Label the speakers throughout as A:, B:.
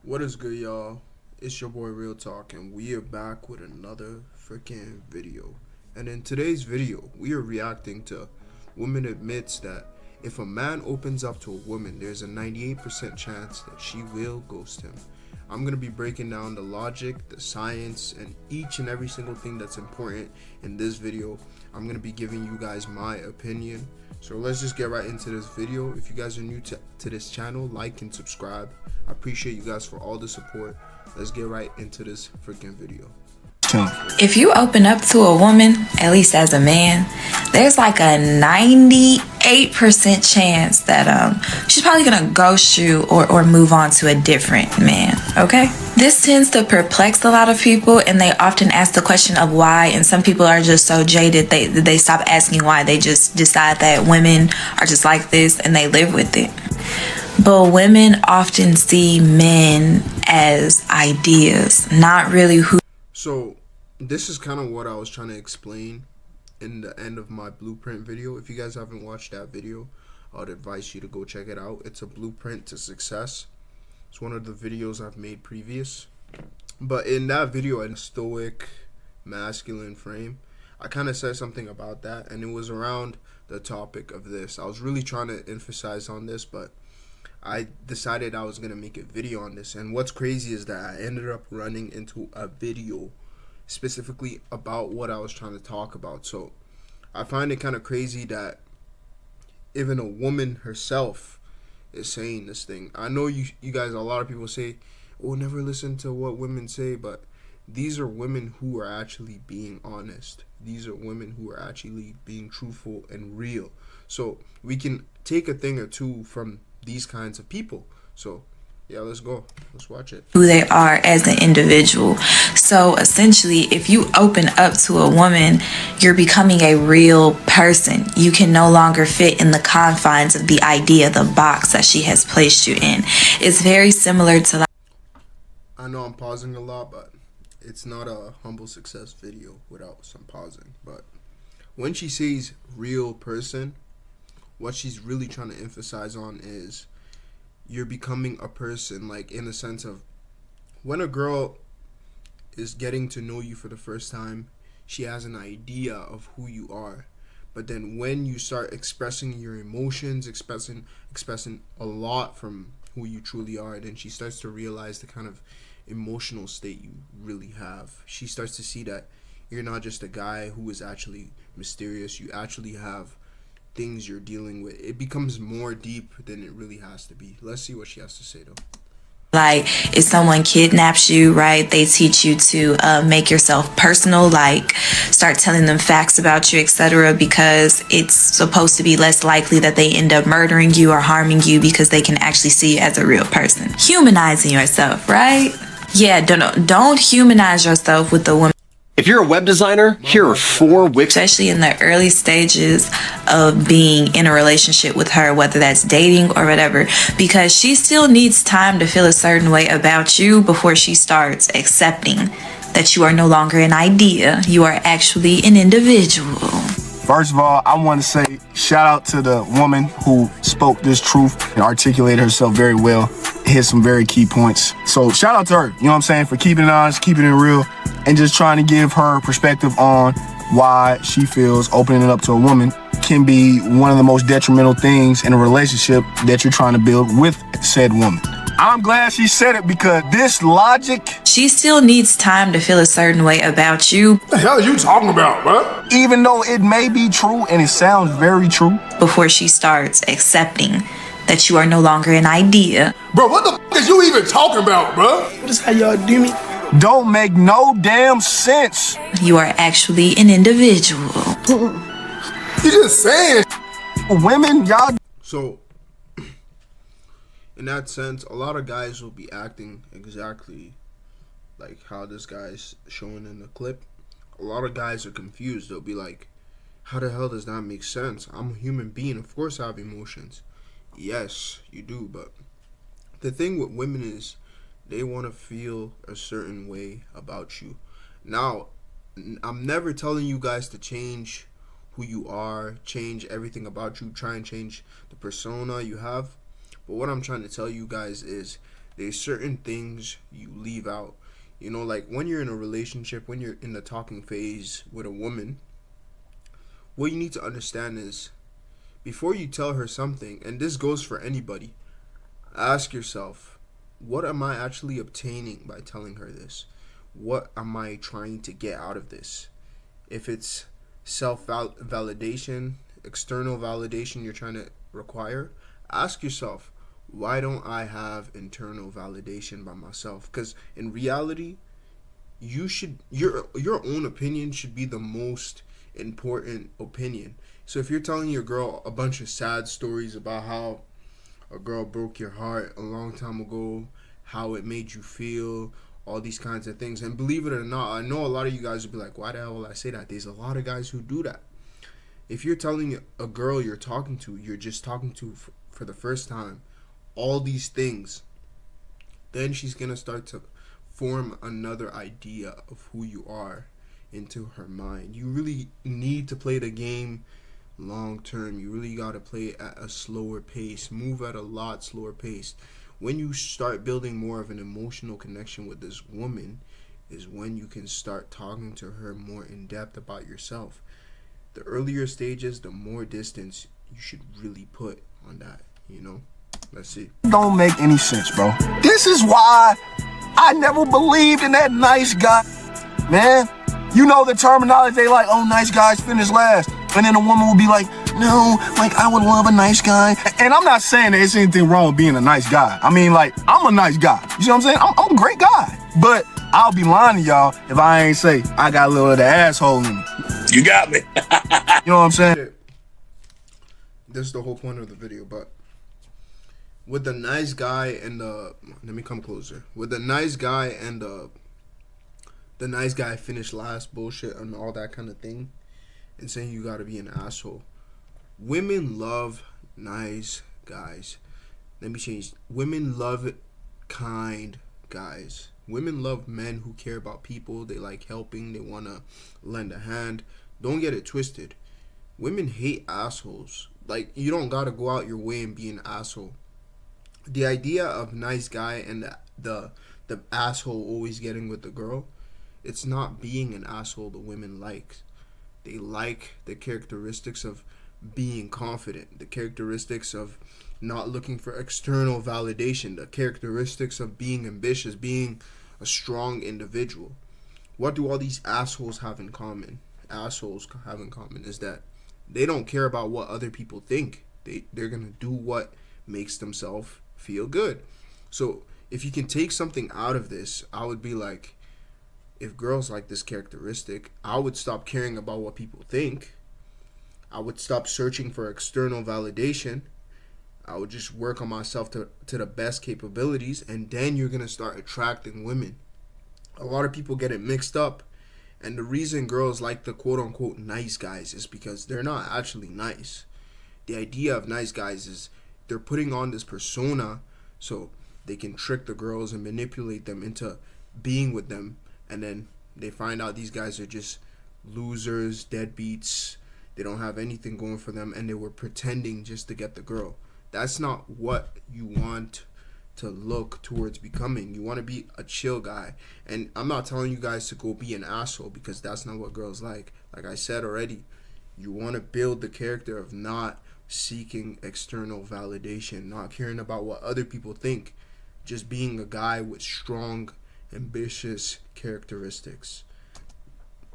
A: What is good, y'all? It's your boy Real Talk, and we are back with another freaking video. And in today's video, we are reacting to woman admits that if a man opens up to a woman, there's a 98% chance that she will ghost him. I'm going to be breaking down the logic, the science, and each and every single thing that's important in this video. I'm going to be giving you guys my opinion. So let's just get right into this video. If you guys are new to this channel, like and subscribe. I appreciate you guys for all the support. Let's get right into this freaking video.
B: If you open up to a woman, at least as a man, there's like a 98% chance that she's probably gonna ghost you or move on to a different man, okay? This tends to perplex a lot of people, and they often ask the question of why, and some people are just so jaded they stop asking why. They just decide that women are just like this and they live with it. But women often see men as ideas, not really who.
A: So this is kind of what I was trying to explain in the end of my blueprint video. If you guys haven't watched that video, I'd advise you to go check it out. It's a blueprint to success. It's one of the videos I've made previous. But in that video, in a stoic, masculine frame, I kind of said something about that, and it was around the topic of this. I was really trying to emphasize on this, but I decided I was going to make a video on this. And what's crazy is that I ended up running into a video specifically about what I was trying to talk about. So I find it kind of crazy that even a woman herself is saying this thing. I know you guys, a lot of people say, oh, never listen to what women say, but these are women who are actually being honest. These are women who are actually being truthful and real. So we can take a thing or two from these kinds of people. So yeah, let's go. Let's watch it.
B: Who they are as an individual. So essentially, if you open up to a woman, you're becoming a real person. You can no longer fit in the confines of the idea, the box that she has placed you in. It's very similar to, like,
A: I know I'm pausing a lot, but it's not a humble success video without some pausing. But when she says real person, what she's really trying to emphasize on is you're becoming a person, like in the sense of when a girl is getting to know you for the first time, she has an idea of who you are. But then when you start expressing your emotions, expressing a lot from who you truly are, then she starts to realize the kind of emotional state you really have. She starts to see that you're not just a guy who is actually mysterious. You actually have things you're dealing with. It becomes more deep than it really has to be. Let's see what she has to say though.
B: Like, if someone kidnaps you, right, they teach you to make yourself personal, like start telling them facts about you, etc., because it's supposed to be less likely that they end up murdering you or harming you because they can actually see you as a real person. Humanizing yourself, right? Yeah, don't humanize yourself with the woman.
C: If you're a web designer, here are 4 Wix.
B: Especially in the early stages of being in a relationship with her, whether that's dating or whatever, because she still needs time to feel a certain way about you before she starts accepting that you are no longer an idea. You are actually an individual.
D: First of all, I want to say shout out to the woman who spoke this truth and articulated herself very well. Hit some very key points. So shout out to her, you know what I'm saying, for keeping it honest, keeping it real, and just trying to give her perspective on why she feels opening it up to a woman can be one of the most detrimental things in a relationship that you're trying to build with said woman. I'm glad she said it because this logic...
B: She still needs time to feel a certain way about you.
E: What the hell are you talking about, bro?
D: Even though it may be true and it sounds very true,
B: before she starts accepting that you are no longer an idea.
E: Bro, what the f is you even talking about, bro?
F: What is how y'all do me?
D: don't make no damn sense.
B: You are actually an individual.
E: You just saying.
D: Women, y'all.
A: So, in that sense, a lot of guys will be acting exactly like how this guy's showing in the clip. A lot of guys are confused. They'll be like, how the hell does that make sense? I'm a human being. Of course I have emotions. Yes, you do. But the thing with women is they want to feel a certain way about you. Now, I'm never telling you guys to change who you are, change everything about you, try and change the persona you have. But what I'm trying to tell you guys is There's certain things you leave out. You know, like when you're in a relationship, when you're in the talking phase with a woman, what you need to understand is before you tell her something, and this goes for anybody, ask yourself, what am I actually obtaining by telling her this? What am I trying to get out of this? If it's self-validation, external validation you're trying to require, ask yourself, why don't I have internal validation by myself? Because in reality, your own opinion should be the most important opinion. So if you're telling your girl a bunch of sad stories about how a girl broke your heart a long time ago, how it made you feel, all these kinds of things, and believe it or not, I know a lot of you guys will be like, why the hell will I say that? There's a lot of guys who do that. If you're telling a girl you're talking to, you're just talking to for the first time, all these things, then she's gonna start to form another idea of who you are into her mind. You really need to play the game long term. You really got to play at a slower pace, move at a lot slower pace. When you start building more of an emotional connection with this woman is when you can start talking to her more in depth about yourself. The earlier stages, the more distance you should really put on that, you know? Let's see.
D: Don't make any sense, bro. This is why I never believed in that nice guy. Man, you know the terminology, they like, oh, nice guys finish last. And then a woman will be like, no, like, I would love a nice guy. And I'm not saying there's anything wrong with being a nice guy. I mean, like, I'm a nice guy. You see what I'm saying? I'm a great guy. But I'll be lying to y'all if I ain't say I got a little of the asshole in me.
E: You got me.
D: You know what I'm saying?
A: This is the whole point of the video, but with the nice guy and the, let me come closer. With the nice guy and the nice guy finished last bullshit and all that kind of thing, and saying you gotta be an asshole. Women love nice guys. Let me change. Women love kind guys. Women love men who care about people. They like helping. They want to lend a hand. Don't get it twisted. Women hate assholes. Like, you don't got to go out your way and be an asshole. The idea of nice guy and the asshole always getting with the girl, it's not being an asshole the women like. They like the characteristics of being confident, the characteristics of not looking for external validation, the characteristics of being ambitious, being a strong individual. What do all these assholes have in common? Assholes have in common is that they don't care about what other people think. They're gonna do what makes themselves feel good. So if you can take something out of this, I would be like, if girls like this characteristic, I would stop caring about what people think. I would stop searching for external validation. I would just work on myself to the best capabilities, and then you're going to start attracting women. A lot of people get it mixed up, and the reason girls like the quote-unquote nice guys is because they're not actually nice. The idea of nice guys is they're putting on this persona so they can trick the girls and manipulate them into being with them, and then they find out these guys are just losers, deadbeats. They don't have anything going for them, and they were pretending just to get the girl. That's not what you want to look towards becoming. You want to be a chill guy. And I'm not telling you guys to go be an asshole, because that's not what girls like. Like I said already, you want to build the character of not seeking external validation, not caring about what other people think, just being a guy with strong, ambitious characteristics.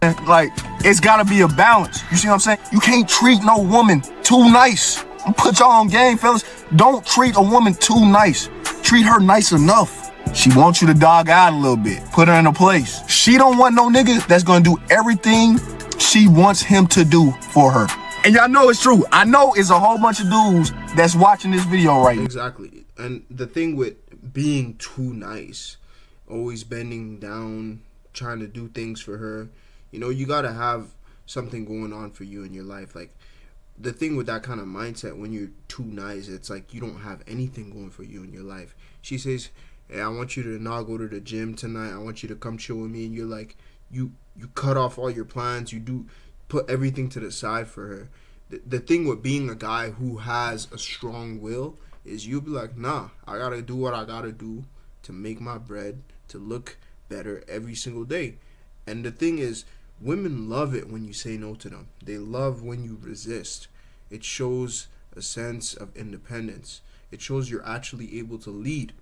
D: Like, it's gotta be a balance. You see what I'm saying? You can't treat no woman too nice. Put y'all on game, fellas. Don't treat a woman too nice. Treat her nice enough. She wants you to dog out a little bit. Put her in a place. She don't want no nigga that's gonna do everything she wants him to do for her. And y'all know it's true. I know it's a whole bunch of dudes that's watching this video right now.
A: Exactly. And the thing with being too nice, always bending down, trying to do things for her, you know, you gotta have something going on for you in your life. Like, the thing with that kind of mindset, when you're too nice, it's like you don't have anything going for you in your life. She says, hey, I want you to not go to the gym tonight. I want you to come chill with me. And you're like, you cut off all your plans. You do put everything to the side for her. The thing with being a guy who has a strong will is you'll be like, nah, I gotta do what I gotta do. to make my bread, to look better every single day. And the thing is, women love it when you say no to them. They love when you resist. It shows a sense of independence. It shows you're actually able to lead.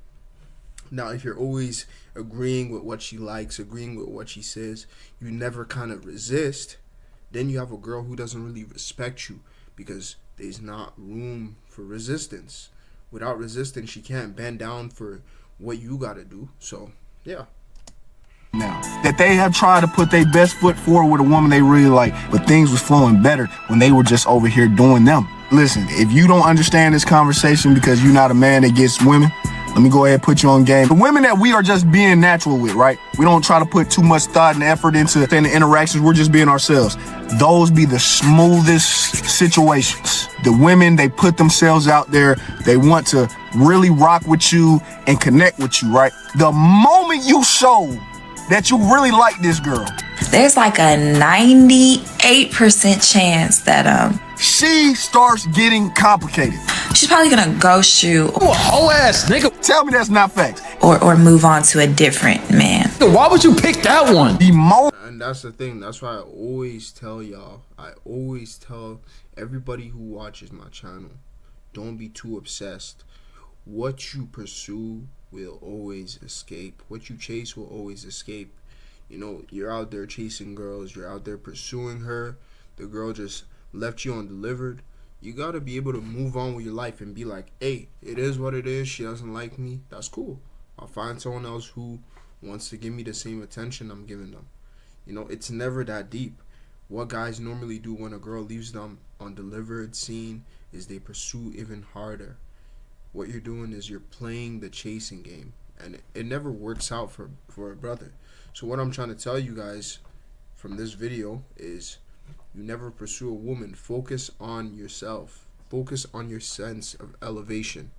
A: Now, if you're always agreeing with what she likes, agreeing with what she says, you never kind of resist, then you have a girl who doesn't really respect you, because there's not room for resistance. Without resistance, she can't bend down for what you gotta do. So, yeah.
D: Now, that they have tried to put their best foot forward with a woman they really like, but things was flowing better when they were just over here doing them. Listen, if you don't understand this conversation because you're not a man that gets women, let me go ahead and put you on game. The women that we are just being natural with, right? We don't try to put too much thought and effort into the interactions. We're just being ourselves. Those be the smoothest situations. The women, they put themselves out there. They want to really rock with you and connect with you, right? The moment you show that you really like this girl,
B: there's like a 98% chance that
D: she starts getting complicated.
B: she's probably gonna ghost you.
C: You a whole ass nigga.
D: Tell me that's not facts.
B: Or move on to a different man.
C: Why would you pick that one?
D: The moment.
A: And that's the thing. That's why I always tell y'all. I always tell everybody who watches my channel, don't be too obsessed. What you pursue will always escape. What you chase will always escape. You know, you're out there chasing girls. You're out there pursuing her. The girl just left you undelivered. You got to be able to move on with your life and be like, hey, it is what it is. She doesn't like me. That's cool. I'll find someone else who wants to give me the same attention I'm giving them. You know, it's never that deep. What guys normally do when a girl leaves them undelivered, seen, is they pursue even harder. What you're doing is you're playing the chasing game, and it never works out for a brother. So what I'm trying to tell you guys from this video is, you never pursue a woman. Focus on yourself. Focus on your sense of elevation.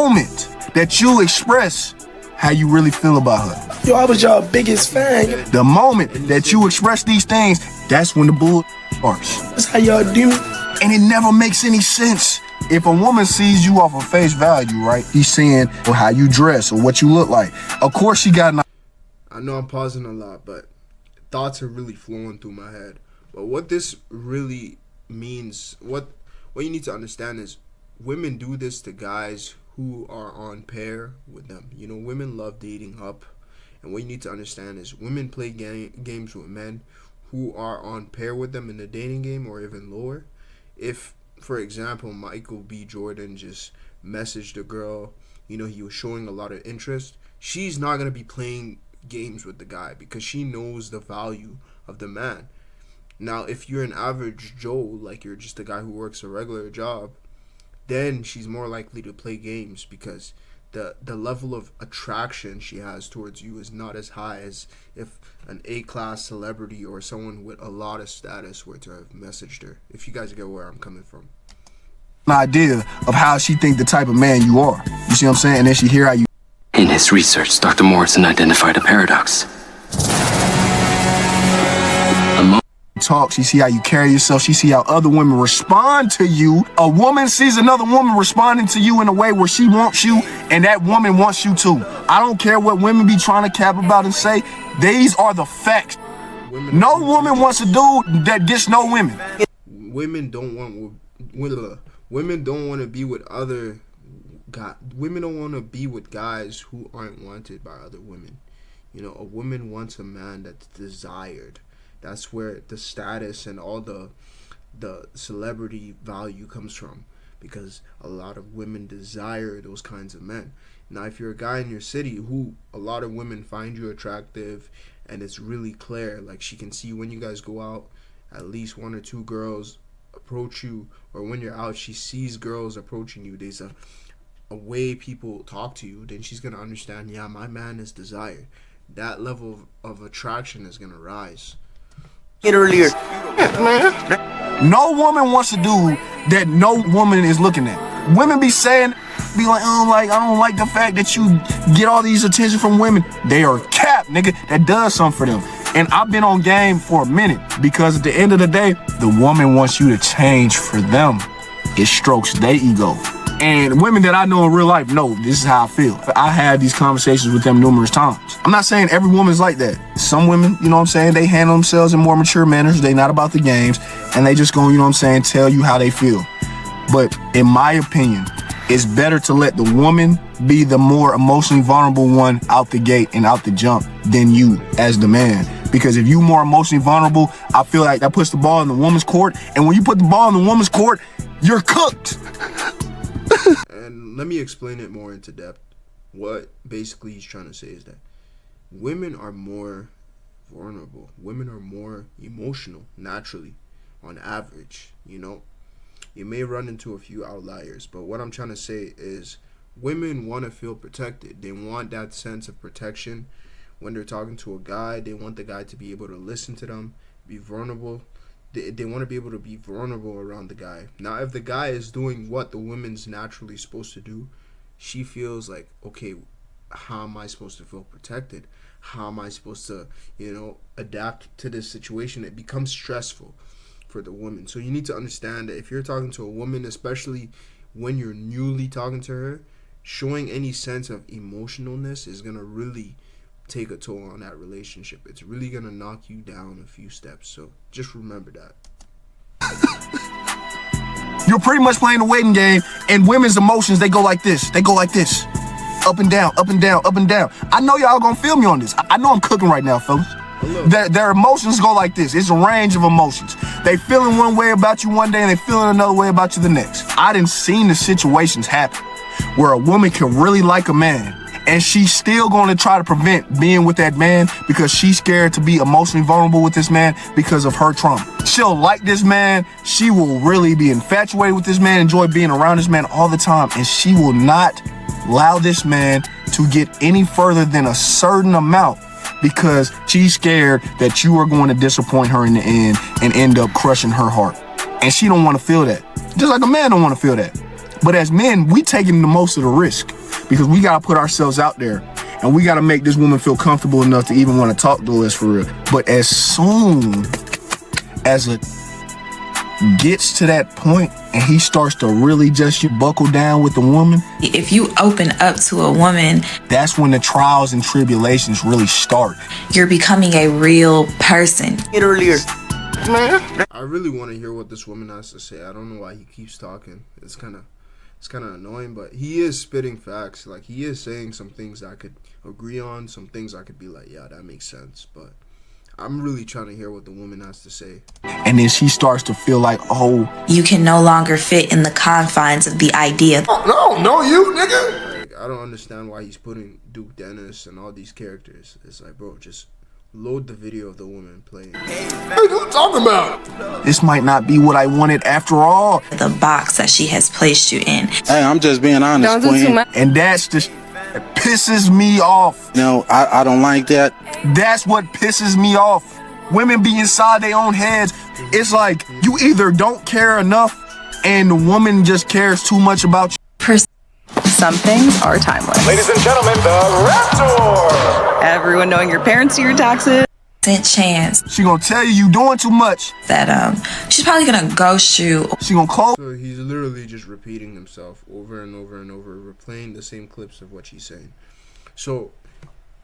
D: Moment that you express how you really feel about her.
F: Yo, I was your biggest fan.
D: The moment that you express these things, that's when the bull starts.
F: That's how y'all do me.
D: And it never makes any sense. If a woman sees you off of face value, right, he's saying, or how you dress or what you look like. Of course she got an.
A: I know I'm pausing a lot, but thoughts are really flowing through my head. But what this really means, what you need to understand is, women do this to guys who are on pair with them. You know, women love dating up. And what you need to understand is, women play games with men who are on pair with them in the dating game or even lower. If, for example, Michael B. Jordan just messaged a girl, you know, he was showing a lot of interest, she's not going to be playing games with the guy because she knows the value of the man. Now, if you're an average Joe, like you're just a guy who works a regular job, then she's more likely to play games because the level of attraction she has towards you is not as high as if an A-class celebrity or someone with a lot of status were to have messaged her. If you guys get where I'm coming from.
D: An idea of how she think the type of man you are. You see what I'm saying? And then she hear how you.
G: In his research, Dr. Morrison identified a paradox.
D: Talk, she see how you carry yourself, she see how other women respond to you. A woman sees another woman responding to you in a way where she wants you, and that woman wants you too. I don't care what women be trying to cap about and say. These are the facts. No woman wants a dude that gets no women.
A: Women don't want to be with other guys. Women don't want to be with guys who aren't wanted by other women. You know, a woman wants a man that's desired. That's where the status and all the celebrity value comes from, because a lot of women desire those kinds of men. Now, if you're a guy in your city who a lot of women find you attractive and it's really clear, like she can see when you guys go out, at least one or two girls approach you, or when you're out, she sees girls approaching you, there's a way people talk to you, then she's going to understand, yeah, my man is desired. That level of attraction is going to rise.
F: Earlier.
D: No woman wants a dude that no woman is looking at. Women be saying, be like, I don't like the fact that you get all these attention from women. They are cap, nigga. That does something for them. And I've been on game for a minute, because at the end of the day, the woman wants you to change for them. It strokes their ego. And women that I know in real life know this is how I feel. I had these conversations with them numerous times. I'm not saying every woman's like that. Some women, you know what I'm saying, they handle themselves in more mature manners. They not about the games. And they just go, you know what I'm saying, tell you how they feel. But in my opinion, it's better to let the woman be the more emotionally vulnerable one out the gate and out the jump than you as the man. Because if you more emotionally vulnerable, I feel like that puts the ball in the woman's court. And when you put the ball in the woman's court, you're cooked.
A: And let me explain it more into depth. What basically he's trying to say is that women are more vulnerable. Women are more emotional naturally on average, you know. You may run into a few outliers, but what I'm trying to say is women want to feel protected. They want that sense of protection when they're talking to a guy. They want the guy to be able to listen to them, be vulnerable. They want to be able to be vulnerable around the guy. Now, if the guy is doing what the woman's naturally supposed to do, she feels like, okay, how am I supposed to feel protected? How am I supposed to, adapt to this situation? It becomes stressful for the woman. So you need to understand that if you're talking to a woman, especially when you're newly talking to her, showing any sense of emotionalness is going to really take a toll on that relationship. It's really going to knock you down a few steps. So just remember that.
D: You're pretty much playing the waiting game, and women's emotions, they go like this. They go like this. Up and down, up and down, up and down. I know y'all gonna feel me on this. I know I'm cooking right now, fellas. Their emotions go like this. It's a range of emotions. They feeling one way about you one day and they feeling another way about you the next. I done seen the situations happen where a woman can really like a man and she's still going to try to prevent being with that man because she's scared to be emotionally vulnerable with this man because of her trauma. She'll like this man. She will really be infatuated with this man, enjoy being around this man all the time, and she will not allow this man to get any further than a certain amount because she's scared that you are going to disappoint her in the end and end up crushing her heart. And she don't want to feel that. Just like a man don't want to feel that. But as men, we taking the most of the risk because we got to put ourselves out there and we got to make this woman feel comfortable enough to even want to talk to us for real. But as soon as it gets to that point and he starts to really just buckle down with the woman,
B: if you open up to a woman,
D: that's when the trials and tribulations really start.
B: You're becoming a real person.
F: It earlier.
A: I really want to hear what this woman has to say. I don't know why he keeps talking. It's kind of annoying, but he is spitting facts. Like, he is saying some things that I could agree on, some things I could be like, yeah, that makes sense. But I'm really trying to hear what the woman has to say.
D: And then she starts to feel like, oh,
B: You can no longer fit in the confines of the idea.
E: No, you, nigga.
A: Like, I don't understand why he's putting Duke Dennis and all these characters. It's like, bro, just load the video of the woman playing.
E: What are you talking about?
D: this might not be what I wanted after all.
B: The box that she has placed you in.
H: Hey, I'm just being honest,
I: Don't do
H: Queen.
I: too much.
D: And that's the that pisses me off.
H: No, I don't like that.
D: That's what pisses me off. Women be inside their own heads. It's like you either don't care enough and the woman just cares too much about you.
I: Some things are timeless.
E: Ladies and gentlemen, the Raptor.
I: Everyone knowing your parents do your taxes.
B: Chance
D: She gonna tell you doing too much.
B: that she's probably gonna ghost you.
D: She gonna close.
A: So he's literally just repeating himself over and over and over, replaying the same clips of what she's saying. So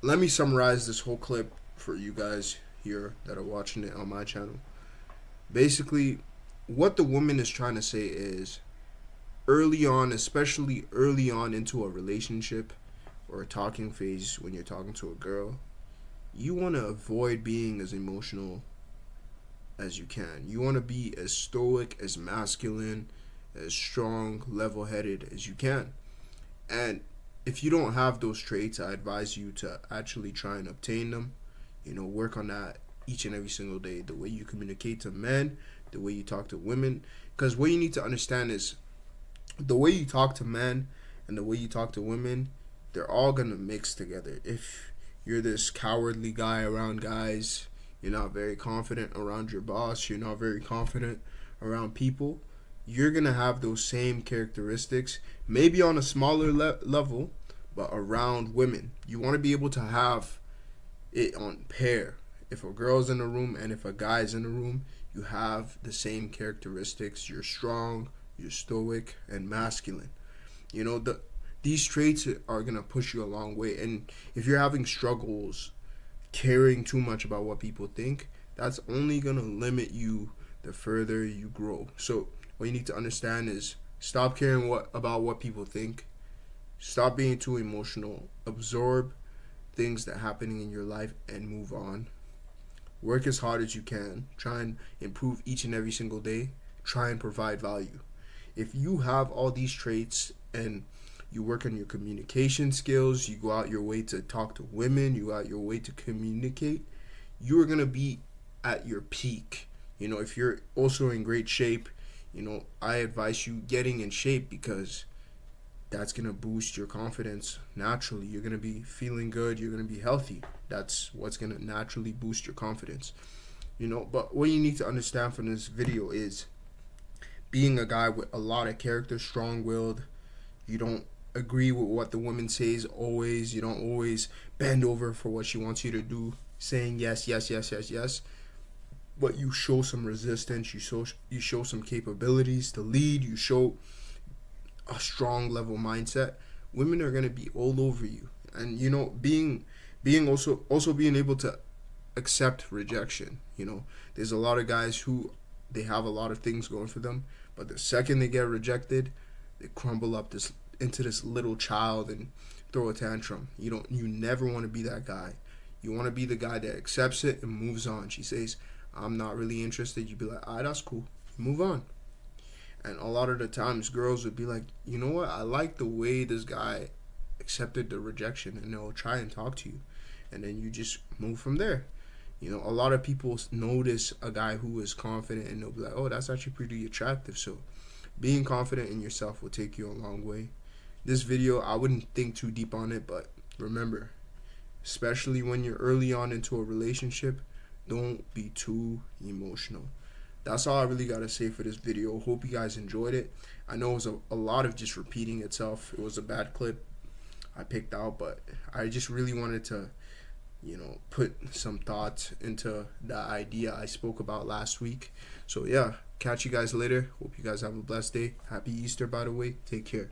A: let me summarize this whole clip for you guys here that are watching it on my channel. Basically, what the woman is trying to say is, early on, especially early on into a relationship or a talking phase when you're talking to a girl, you want to avoid being as emotional as you can. You want to be as stoic, as masculine, as strong, level-headed as you can. And if you don't have those traits, I advise you to actually try and obtain them. Work on that each and every single day. The way you communicate to men, the way you talk to women. Because what you need to understand is the way you talk to men and the way you talk to women, they're all going to mix together. If you're this cowardly guy around guys, you're not very confident around your boss, you're not very confident around people, you're going to have those same characteristics, maybe on a smaller level, but around women. You want to be able to have it on pair. If a girl's in the room and if a guy's in the room, you have the same characteristics. You're strong, you're stoic, and masculine. You know, these traits are gonna push you a long way. And if you're having struggles caring too much about what people think, that's only gonna limit you the further you grow. So what you need to understand is stop caring about what people think. Stop being too emotional. Absorb things that are happening in your life and move on. Work as hard as you can. Try and improve each and every single day. Try and provide value. If you have all these traits and you work on your communication skills, you go out your way to talk to women, you go out your way to communicate, you are going to be at your peak. You know, if you're also in great shape, you know, I advise you getting in shape, because that's going to boost your confidence naturally. You're going to be feeling good, you're going to be healthy. That's what's going to naturally boost your confidence. You know, but what you need to understand from this video is being a guy with a lot of character, strong-willed. You don't agree with what the woman says always. You don't always bend over for what she wants you to do, saying yes, yes, yes, yes, yes. But you show some resistance. You show some capabilities to lead. You show a strong level mindset. Women are gonna be all over you, and you know, being also being able to accept rejection. You know, there's a lot of guys who they have a lot of things going for them, but the second they get rejected, they crumble up into this little child and throw a tantrum. You never want to be that guy. You want to be the guy that accepts it and moves on. She says, I'm not really interested. You'd be like, alright, that's cool. Move on. And a lot of the times girls would be like, you know what, I like the way this guy accepted the rejection, and they'll try and talk to you, and then you just move from there. You know, a lot of people notice a guy who is confident, and they'll be like, oh, that's actually pretty attractive. So being confident in yourself will take you a long way. This video, I wouldn't think too deep on it, but remember, especially when you're early on into a relationship, don't be too emotional. That's all I really got to say for this video. Hope you guys enjoyed it. I know it was a lot of just repeating itself. It was a bad clip I picked out, but I just really wanted to, you know, put some thoughts into the idea I spoke about last week. So yeah, catch you guys later. Hope you guys have a blessed day. Happy Easter, by the way. Take care.